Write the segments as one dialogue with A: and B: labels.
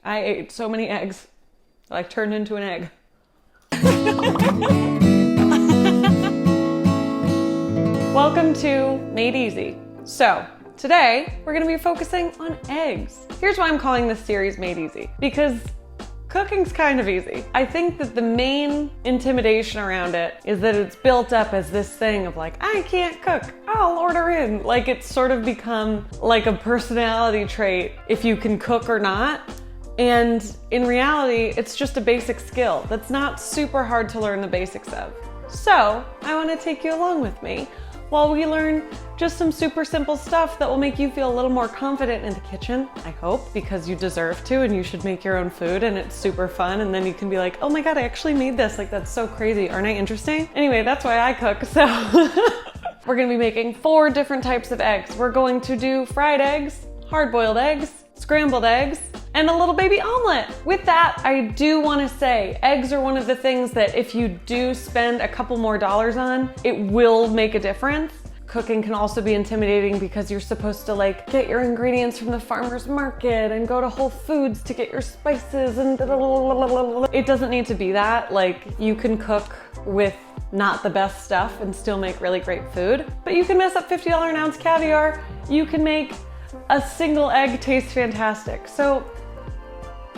A: I ate so many eggs that I turned into an egg. Welcome to Made Easy. So, today we're gonna be focusing on eggs. Here's why I'm calling this series Made Easy. Because cooking's kind of easy. I think that the main intimidation around it is that it's built up as this thing of like, I can't cook, I'll order in. Like it's sort of become like a personality trait if you can cook or not. And in reality, it's just a basic skill that's not super hard to learn the basics of. So I want to take you along with me while we learn just some super simple stuff that will make you feel a little more confident in the kitchen, I hope, because you deserve to and you should make your own food and it's super fun. And then you can be like, oh my God, I actually made this. Like, that's so crazy. Aren't I interesting? Anyway, that's why I cook, so. We're gonna be making 4 different types of eggs. We're going to do fried eggs, hard-boiled eggs, scrambled eggs, and a little baby omelet. With that, I do want to say eggs are one of the things that if you do spend a couple more dollars on, it will make a difference. Cooking can also be intimidating because you're supposed to like get your ingredients from the farmer's market and go to Whole Foods to get your spices and it doesn't need to be that. Like you can cook with not the best stuff and still make really great food, but you can mess up $50 an ounce caviar. You can make a single egg taste fantastic. So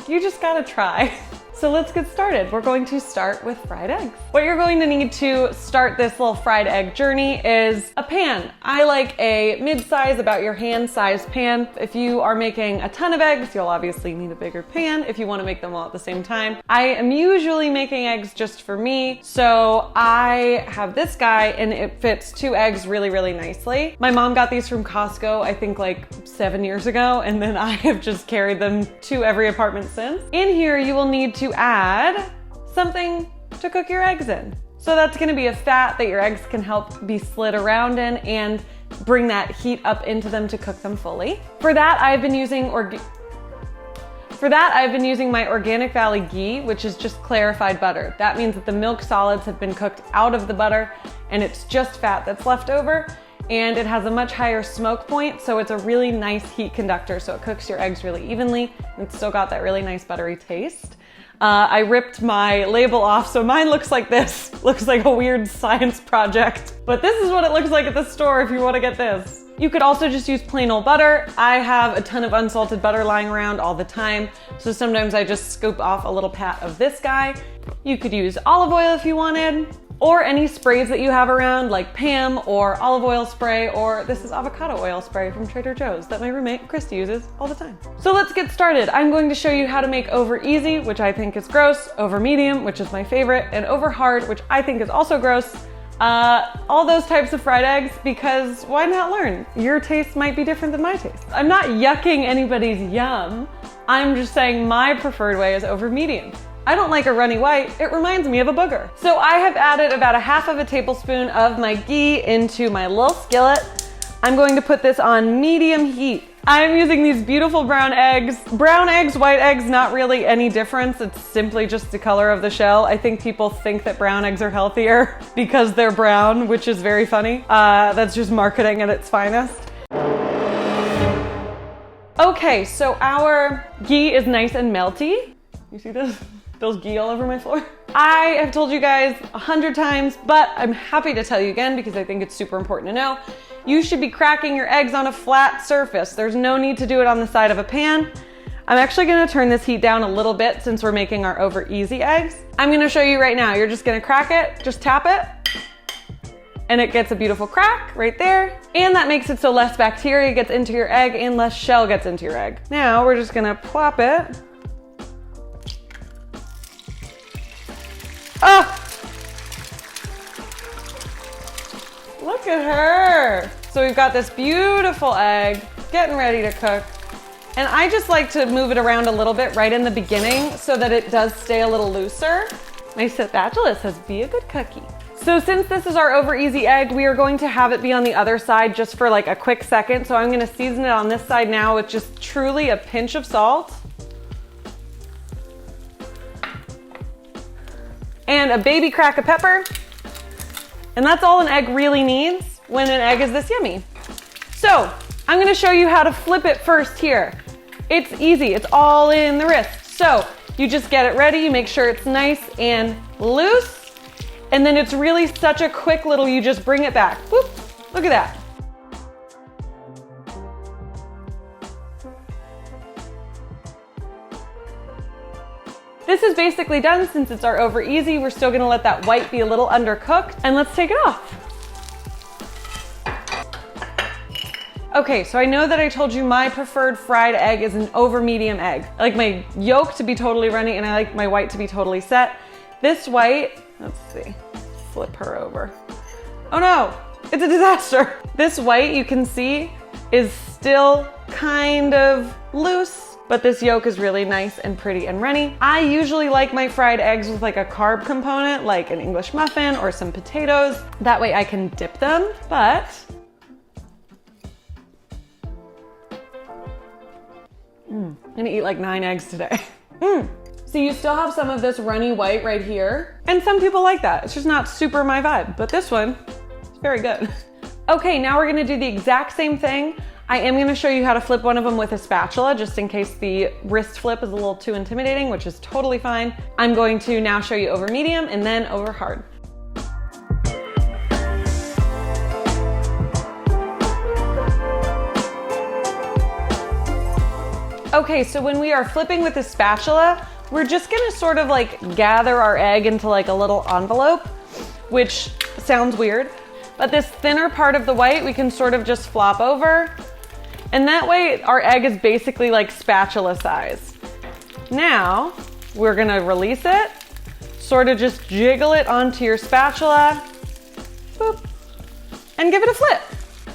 A: you just gotta try. So let's get started. We're going to start with fried eggs. What you're going to need to start this little fried egg journey is a pan. I like a mid-size, about your hand-sized pan. If you are making a ton of eggs, you'll obviously need a bigger pan if you want to make them all at the same time. I am usually making eggs just for me, so I have this guy and it fits 2 eggs really, really nicely. My mom got these from Costco, I think like 7 years ago, and then I have just carried them to every apartment since. In here, you will need to add something to cook your eggs in. So that's gonna be a fat that your eggs can help be slid around in and bring that heat up into them to cook them fully. For that, I've been using my Organic Valley ghee, which is just clarified butter. That means that the milk solids have been cooked out of the butter and it's just fat that's left over. And it has a much higher smoke point, so it's a really nice heat conductor, so it cooks your eggs really evenly, and it's still got that really nice buttery taste. I ripped my label off, so mine looks like this. Looks like a weird science project. But this is what it looks like at the store if you want to get this. You could also just use plain old butter. I have a ton of unsalted butter lying around all the time, so sometimes I just scoop off a little pat of this guy. You could use olive oil if you wanted, or any sprays that you have around like Pam or olive oil spray, or this is avocado oil spray from Trader Joe's that my roommate Christy uses all the time. So let's get started. I'm going to show you how to make over easy, which I think is gross, over medium, which is my favorite, and over hard, which I think is also gross. All those types of fried eggs, because why not learn? Your taste might be different than my taste. I'm not yucking anybody's yum. I'm just saying my preferred way is over medium. I don't like a runny white, it reminds me of a booger. So I have added about a half of a tablespoon of my ghee into my little skillet. I'm going to put this on medium heat. I'm using these beautiful brown eggs. Brown eggs, white eggs, not really any difference. It's simply just the color of the shell. I think people think that brown eggs are healthier because they're brown, which is very funny. That's just marketing at its finest. Okay, so our ghee is nice and melty. You see this? Those ghee all over my floor. I have told you guys 100 times, but I'm happy to tell you again because I think it's super important to know. You should be cracking your eggs on a flat surface. There's no need to do it on the side of a pan. I'm actually gonna turn this heat down a little bit since we're making our over easy eggs. I'm gonna show you right now. You're just gonna crack it, just tap it, and it gets a beautiful crack right there. And that makes it so less bacteria gets into your egg and less shell gets into your egg. Now we're just gonna plop it. Oh! Look at her. So we've got this beautiful egg getting ready to cook. And I just like to move it around a little bit right in the beginning so that it does stay a little looser. My spatula says, be a good cookie. So since this is our over easy egg, we are going to have it be on the other side just for like a quick second. So I'm gonna season it on this side now with just truly a pinch of salt. And a baby crack of pepper. And that's all an egg really needs when an egg is this yummy. So I'm gonna show you how to flip it first here. It's easy, it's all in the wrist. So you just get it ready, you make sure it's nice and loose, and then it's really such a quick little, you just bring it back. Whoop, look at that. This is basically done. Since it's our over easy, we're still gonna let that white be a little undercooked, and let's take it off. Okay, so I know that I told you my preferred fried egg is an over medium egg. I like my yolk to be totally runny and I like my white to be totally set. This white, let's see, flip her over. Oh no, it's a disaster. This white, you can see, is still kind of loose, but this yolk is really nice and pretty and runny. I usually like my fried eggs with like a carb component, like an English muffin or some potatoes. That way I can dip them, but I'm gonna eat like 9 eggs today. So you still have some of this runny white right here. And some people like that. It's just not super my vibe, but this one is very good. Okay, now we're gonna do the exact same thing. I am gonna show you how to flip one of them with a spatula, just in case the wrist flip is a little too intimidating, which is totally fine. I'm going to now show you over medium and then over hard. Okay, so when we are flipping with a spatula, we're just gonna sort of like gather our egg into like a little envelope, which sounds weird, but this thinner part of the white we can sort of just flop over, and that way our egg is basically like spatula size. Now, we're gonna release it, sort of just jiggle it onto your spatula, boop, and give it a flip.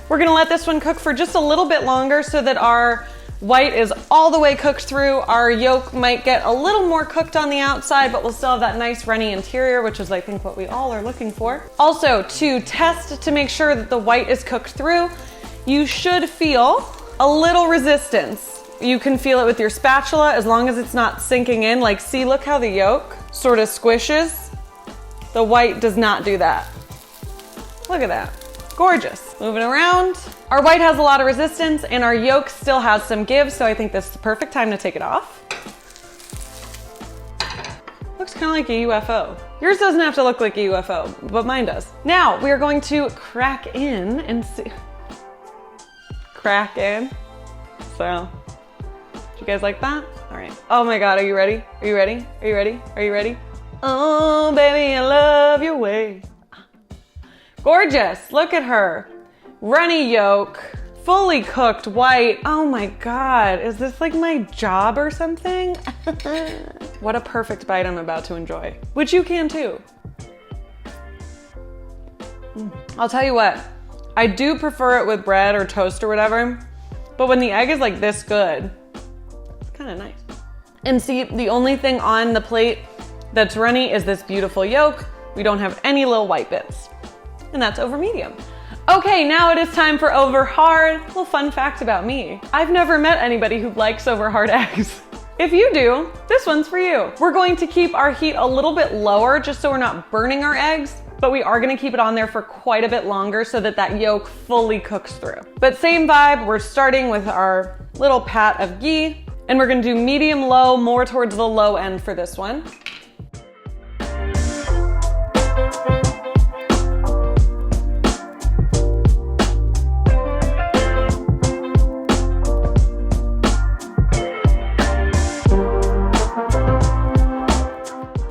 A: We're gonna let this one cook for just a little bit longer so that our white is all the way cooked through. Our yolk might get a little more cooked on the outside, but we'll still have that nice runny interior, which is I think what we all are looking for. Also, to test to make sure that the white is cooked through, you should feel a little resistance. You can feel it with your spatula as long as it's not sinking in. Like, see, look how the yolk sort of squishes. The white does not do that. Look at that. Gorgeous. Moving around. Our white has a lot of resistance and our yolk still has some give, so I think this is the perfect time to take it off. Looks kind of like a UFO. Yours doesn't have to look like a UFO, but mine does. Now we are going to crack in and see. Crack in. So, do you guys like that? All right. Oh my God, are you ready? Are you ready? Are you ready? Are you ready? Oh, baby, I love your way. Gorgeous, look at her. Runny yolk, fully cooked white. Oh my God, is this like my job or something? What a perfect bite I'm about to enjoy, which you can too. I'll tell you what, I do prefer it with bread or toast or whatever, but when the egg is like this good, it's kind of nice. And see, the only thing on the plate that's runny is this beautiful yolk. We don't have any little white bits. And that's over medium. Okay, now it is time for over hard. A little fun fact about me. I've never met anybody who likes over hard eggs. If you do, this one's for you. We're going to keep our heat a little bit lower just so we're not burning our eggs, but we are gonna keep it on there for quite a bit longer so that that yolk fully cooks through. But same vibe, we're starting with our little pat of ghee, and we're gonna do medium low, more towards the low end for this one.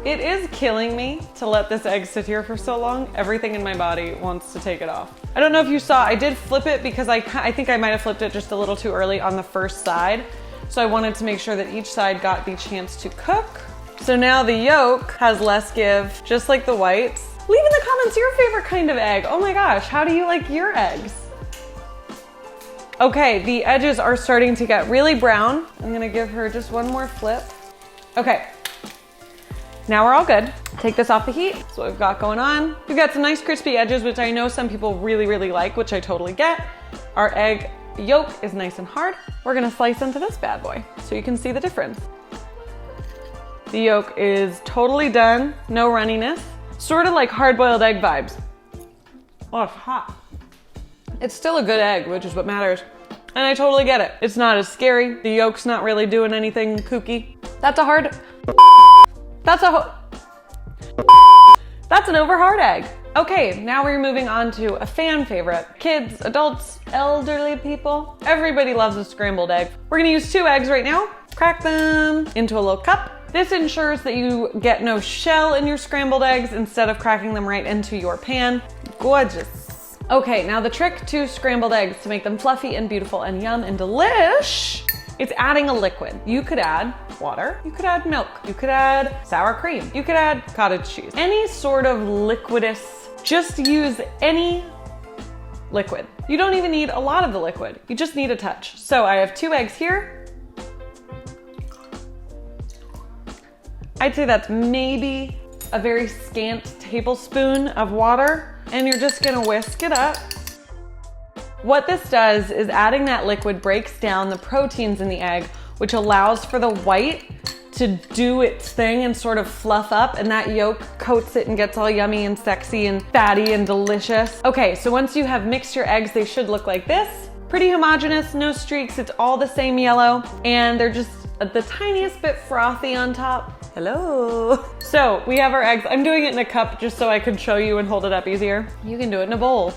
A: It is killing me to let this egg sit here for so long. Everything in my body wants to take it off. I don't know if you saw, I did flip it because I think I might have flipped it just a little too early on the first side. So I wanted to make sure that each side got the chance to cook. So now the yolk has less give, just like the whites. Leave in the comments your favorite kind of egg. Oh my gosh, how do you like your eggs? Okay, the edges are starting to get really brown. I'm gonna give her just one more flip. Okay. Now we're all good. Take this off the heat. That's what we've got going on. We've got some nice crispy edges, which I know some people really, really like, which I totally get. Our egg yolk is nice and hard. We're gonna slice into this bad boy so you can see the difference. The yolk is totally done, no runniness. Sort of like hard-boiled egg vibes. Oh, it's hot. It's still a good egg, which is what matters. And I totally get it. It's not as scary. The yolk's not really doing anything kooky. That's an over hard egg. Okay, now we're moving on to a fan favorite. Kids, adults, elderly people. Everybody loves a scrambled egg. We're gonna use 2 eggs right now. Crack them into a little cup. This ensures that you get no shell in your scrambled eggs instead of cracking them right into your pan. Gorgeous. Okay, now the trick to scrambled eggs to make them fluffy and beautiful and yum and delish, it's adding a liquid. You could add water, you could add milk, you could add sour cream, you could add cottage cheese. Any sort of liquidous, just use any liquid. You don't even need a lot of the liquid. You just need a touch. So I have 2 eggs here. I'd say that's maybe a very scant tablespoon of water, and you're just gonna whisk it up. What this does is adding that liquid breaks down the proteins in the egg, which allows for the white to do its thing and sort of fluff up, and that yolk coats it and gets all yummy and sexy and fatty and delicious. Okay, so once you have mixed your eggs, they should look like this. Pretty homogeneous, no streaks, it's all the same yellow, and they're just the tiniest bit frothy on top. Hello. So we have our eggs. I'm doing it in a cup just so I could show you and hold it up easier. You can do it in a bowl.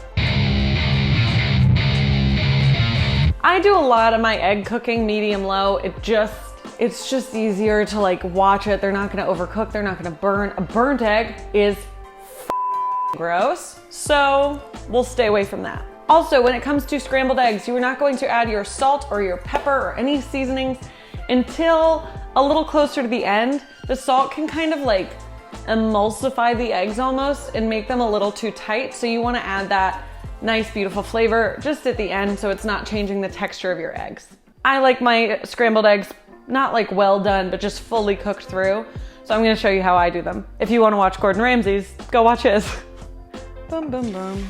A: I do a lot of my egg cooking medium-low. It's just easier to like watch it. They're not gonna overcook, they're not gonna burn. A burnt egg is gross, so we'll stay away from that. Also, when it comes to scrambled eggs, you are not going to add your salt or your pepper or any seasonings until a little closer to the end. The salt can kind of like emulsify the eggs almost and make them a little too tight, so you wanna add that nice, beautiful flavor just at the end so it's not changing the texture of your eggs. I like my scrambled eggs not like well done, but just fully cooked through. So I'm gonna show you how I do them. If you wanna watch Gordon Ramsay's, go watch his. Boom, boom, boom.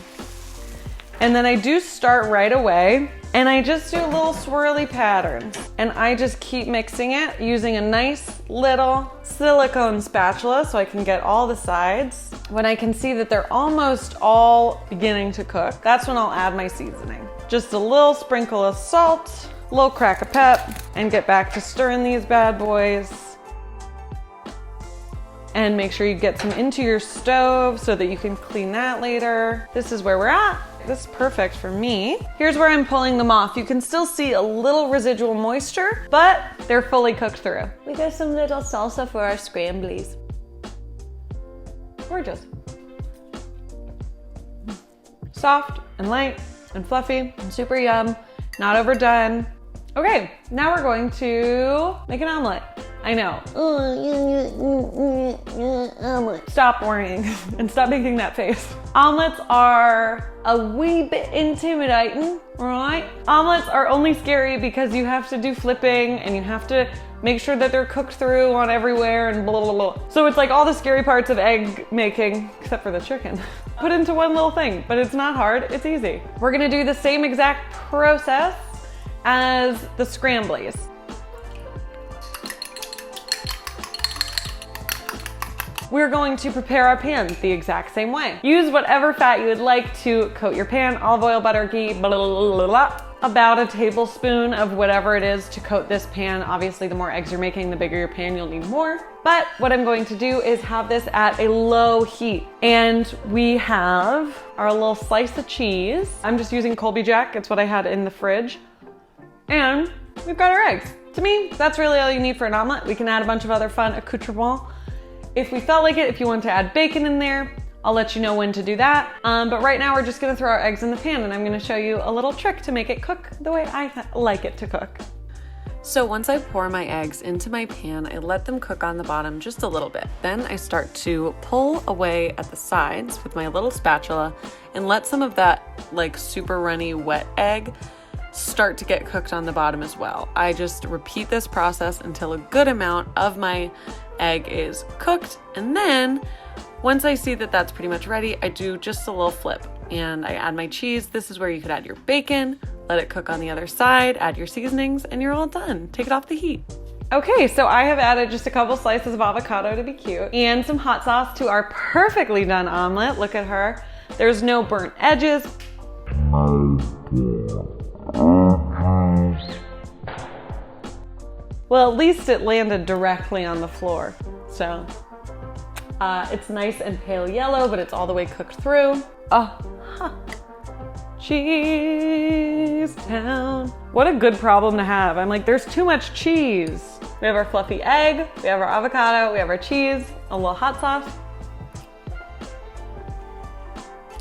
A: And then I do start right away, and I just do little swirly patterns. And I just keep mixing it using a nice little silicone spatula so I can get all the sides. When I can see that they're almost all beginning to cook, that's when I'll add my seasoning. Just a little sprinkle of salt, a little crack of pep, and get back to stirring these bad boys. And make sure you get some into your stove so that you can clean that later. This is where we're at. This is perfect for me. Here's where I'm pulling them off. You can still see a little residual moisture, but they're fully cooked through. We got some little salsa for our scramblies. Gorgeous. Soft and light and fluffy and super yum, not overdone. Okay, now we're going to make an omelet. I know. Stop worrying and stop making that face. Omelets are a wee bit intimidating, right? Omelets are only scary because you have to do flipping and you have to make sure that they're cooked through on everywhere and blah, blah, blah. So it's like all the scary parts of egg making, except for the chicken, put into one little thing, but it's not hard, it's easy. We're gonna do the same exact process as the scramblies. We're going to prepare our pan the exact same way. Use whatever fat you would like to coat your pan, olive oil, butter, ghee, blah, blah, blah, blah. About a tablespoon of whatever it is to coat this pan. Obviously, the more eggs you're making, the bigger your pan, you'll need more. But what I'm going to do is have this at a low heat. And we have our little slice of cheese. I'm just using Colby Jack. It's what I had in the fridge. And we've got our eggs. To me, that's really all you need for an omelet. We can add a bunch of other fun accoutrements if we felt like it. If you want to add bacon in there, I'll let you know when to do that. But right now we're just gonna throw our eggs in the pan, and I'm gonna show you a little trick to make it cook the way I like it to cook.
B: So once I pour my eggs into my pan, I let them cook on the bottom just a little bit. Then I start to pull away at the sides with my little spatula and let some of that like super runny wet egg start to get cooked on the bottom as well. I just repeat this process until a good amount of my egg is cooked, and then once I see that that's pretty much ready, I do just a little flip and I add my cheese. This is where you could add your bacon, let it cook on the other side, add your seasonings, and you're all done. Take it off the heat.
A: Okay, so I have added just a couple slices of avocado to be cute and some hot sauce to our perfectly done omelet. Look at her. There's no burnt edges. Well, at least it landed directly on the floor. So it's nice and pale yellow, but it's all the way cooked through. Oh, huh. Cheese town. What a good problem to have. I'm like, there's too much cheese. We have our fluffy egg, we have our avocado, we have our cheese, a little hot sauce.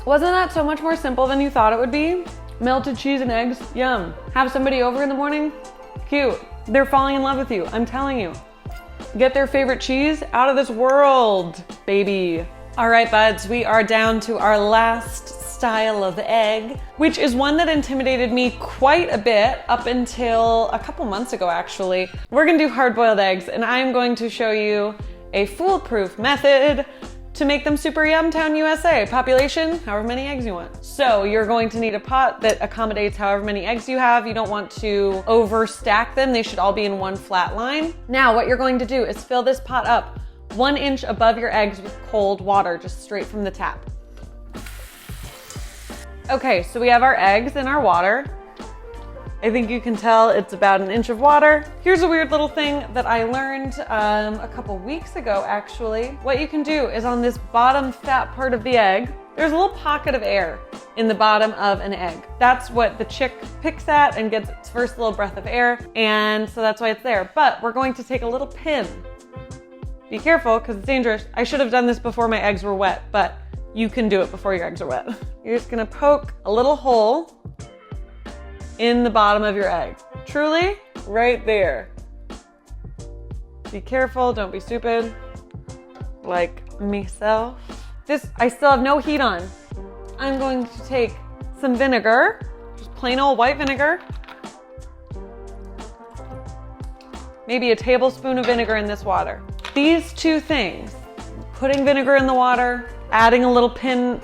A: Wasn't that so much more simple than you thought it would be? Melted cheese and eggs, yum. Have somebody over in the morning, cute. They're falling in love with you, I'm telling you. Get their favorite cheese out of this world, baby. All right, buds, we are down to our last style of egg, which is one that intimidated me quite a bit up until a couple months ago, actually. We're gonna do hard-boiled eggs, and I'm going to show you a foolproof method to make them super Yumtown USA. Population, however many eggs you want. So you're going to need a pot that accommodates however many eggs you have. You don't want to overstack them. They should all be in one flat line. Now what you're going to do is fill this pot up 1 inch above your eggs with cold water, just straight from the tap. Okay, so we have our eggs in our water. I think you can tell it's about 1 inch of water. Here's a weird little thing that I learned a couple weeks ago, actually. What you can do is on this bottom fat part of the egg, there's a little pocket of air in the bottom of an egg. That's what the chick picks at and gets its first little breath of air, and so that's why it's there. But we're going to take a little pin. Be careful, because it's dangerous. I should have done this before my eggs were wet, but you can do it before your eggs are wet. You're just gonna poke a little hole in the bottom of your egg. Truly, right there. Be careful, don't be stupid, like myself. I still have no heat on. I'm going to take some vinegar, just plain old white vinegar. Maybe a tablespoon of vinegar in this water. These two things, putting vinegar in the water, adding a little pin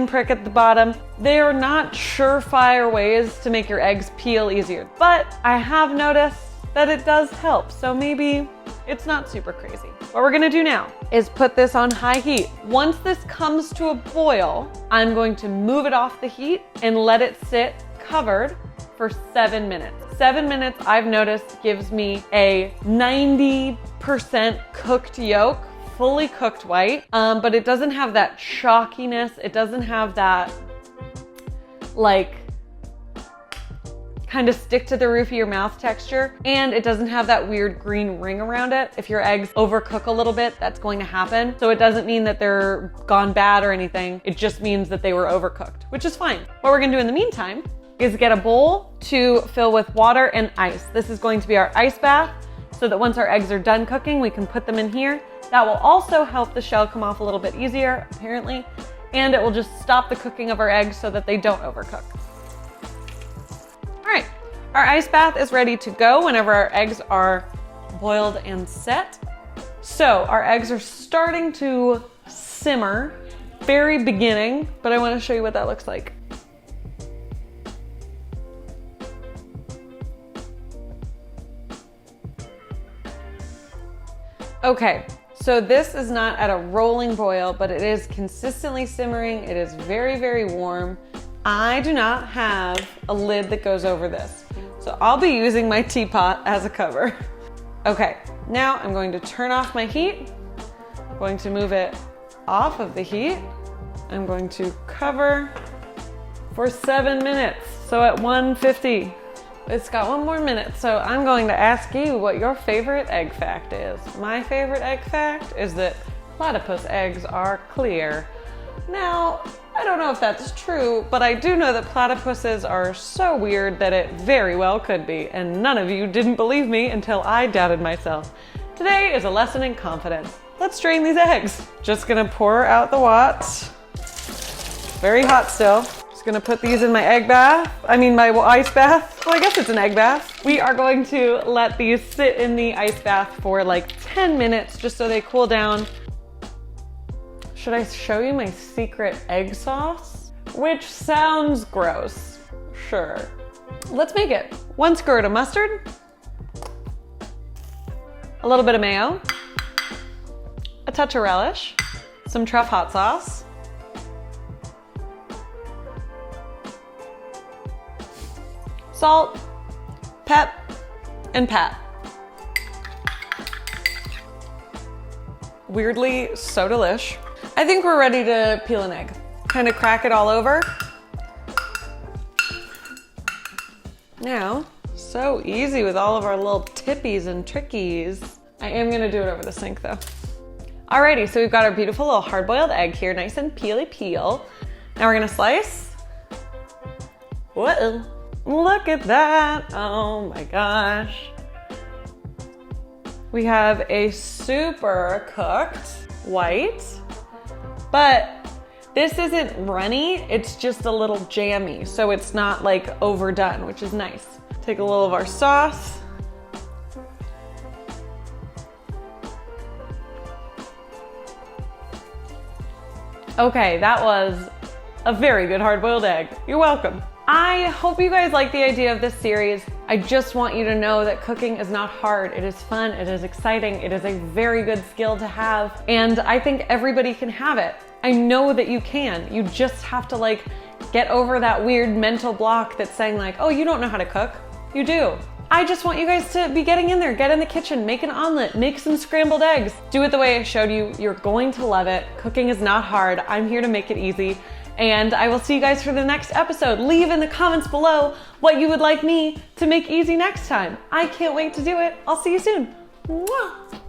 A: prick at the bottom, they are not surefire ways to make your eggs peel easier, but I have noticed that it does help, so maybe it's not super crazy. What we're gonna do now is put this on high heat. Once this comes to a boil, I'm going to move it off the heat and let it sit covered for 7 minutes. 7 minutes, I've noticed, gives me a 90% cooked yolk, fully cooked white, but it doesn't have that chalkiness. It doesn't have that like kind of stick to the roof of your mouth texture, and it doesn't have that weird green ring around it. If your eggs overcook a little bit, that's going to happen. So it doesn't mean that they're gone bad or anything. It just means that they were overcooked, which is fine. What we're gonna do in the meantime is get a bowl to fill with water and ice. This is going to be our ice bath, so that once our eggs are done cooking, we can put them in here. That will also help the shell come off a little bit easier, apparently, and it will just stop the cooking of our eggs so that they don't overcook. All right, our ice bath is ready to go whenever our eggs are boiled and set. So our eggs are starting to simmer, very beginning, but I want to show you what that looks like. Okay, so this is not at a rolling boil, but it is consistently simmering. It is very, very warm. I do not have a lid that goes over this, so I'll be using my teapot as a cover. Okay, now I'm going to turn off my heat. I'm going to move it off of the heat. I'm going to cover for 7 minutes, so at 150. It's got 1 more minute, so I'm going to ask you what your favorite egg fact is. My favorite egg fact is that platypus eggs are clear. Now, I don't know if that's true, but I do know that platypuses are so weird that it very well could be, and none of you didn't believe me until I doubted myself. Today is a lesson in confidence. Let's drain these eggs. Just gonna pour out the watts. Very hot still. Just gonna put these in my egg bath. My ice bath. Well, I guess it's an egg bath. We are going to let these sit in the ice bath for like 10 minutes just so they cool down. Should I show you my secret egg sauce? Which sounds gross. Sure. Let's make it. 1 squirt of mustard, a little bit of mayo, a touch of relish, some truff hot sauce, salt, pep, and pat. weirdly so delish. I think we're ready to peel an egg. Kind of crack it all over. Now, so easy with all of our little tippies and trickies. I am gonna do it over the sink though. Alrighty, so we've got our beautiful little hard-boiled egg here, nice and peely peel. Now we're gonna slice. Whoa, look at that. Oh my gosh. We have a super cooked white, but this isn't runny, it's just a little jammy, so it's not like overdone, which is nice. Take a little of our sauce. Okay, that was a very good hard-boiled egg. You're welcome. I hope you guys like the idea of this series. I just want you to know that cooking is not hard. It is fun, it is exciting, it is a very good skill to have, and I think everybody can have it. I know that you can. You just have to like get over that weird mental block that's saying like, oh, you don't know how to cook. You do. I just want you guys to be getting in there, get in the kitchen, make an omelet, make some scrambled eggs. Do it the way I showed you. You're going to love it. Cooking is not hard. I'm here to make it easy. And I will see you guys for the next episode. Leave in the comments below what you would like me to make easy next time. I can't wait to do it. I'll see you soon. Mwah.